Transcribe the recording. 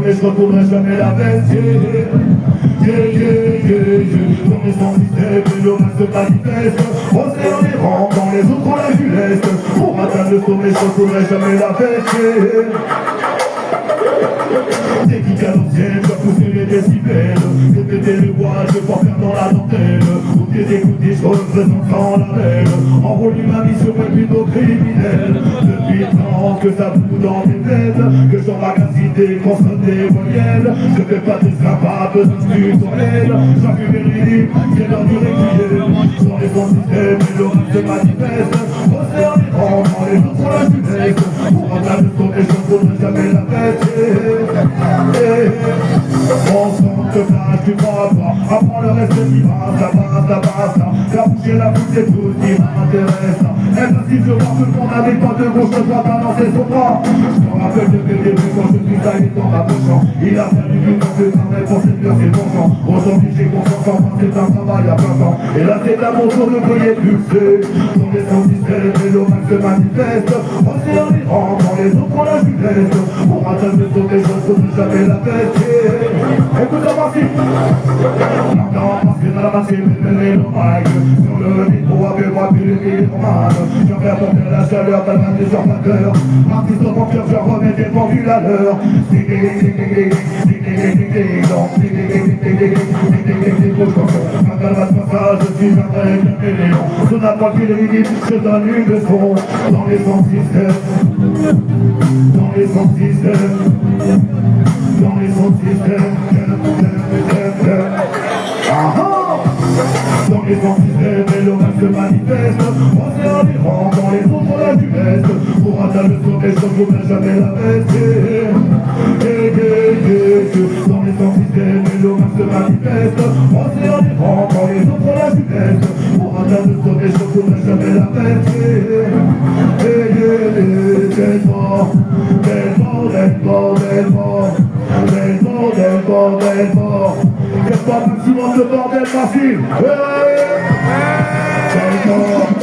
mais je retournerai jamais la veste. Dans les sens système, et le reste se manifeste. On serre les rangs, dans les autres on la vue l'est. Pour atteindre le sommet, je retournerai jamais la veste. Dès qu'il à l'ancienne, je dois pousser les décibels. Répéter le voix, je peux faire dans la dentelle. Au pied des goûter, je représente sans la belle. En volume, ma mission est plutôt criminelle. Depuis le temps que ça fout dans mes veines, que j'emmagasine des consonnes des voyelles. Je fais pas d'escapade, d'instructionnel. J'appuie mes rythmes, c'est l'heure du requiem. Dans les bons systèmes, et le reste se manifeste. Resserre les rangs, dans les autres on la funeste. Pour atteindre le sommet, je ne faudrait jamais la tête. On sent que là tu crois pas. Apprends le reste qui passe, faire bouger la foule c'est tout ce qui m'intéresse. Même si je vois que le monde avec pas de gauche, je dois balancer son bras. Je me rappelle depuis le début quand je suis allé dans ma poche. Il a fallu du temps que ça pour séduire ses bons gens. Aujourd'hui j'ai confiance en moi, c'est un travail à plein temps. Et là c'est à mon tour de briller pulser. Dans les sens discrets, et l'homme se manifeste. On serre les rangs, dans les autres on la funeste. Pour atteindre le sommet, je ne trouve jamais la fête. Écoute-moi Marcy. Non, parce que dans la Marcy, mais le mic. Sur le micro, avec moi, puis le microman. Je vais apporter la chaleur, t'as même des usurpateurs. Artiste au cœur, je remets des pendules à l'heure. Je suis un vrai caméléon. Je n'ai pas vu les limites, je donne une leçon. Dans les sens systèmes, dans les sens systèmes, dans les sons systèmes. Dans les sons systèmes, et le reste se manifeste. On serre les rangs, dans les autres on la du reste. Pour atteindre le sommet, je ne voudrais jamais la veste. Dans les sons systèmes, et le reste se manifeste. On serre les rangs, dans les autres on la du reste. Pour atteindre le sommet, je ne voudrais jamais la veste. Quel pas maximum de bordel facile. Quel bordel.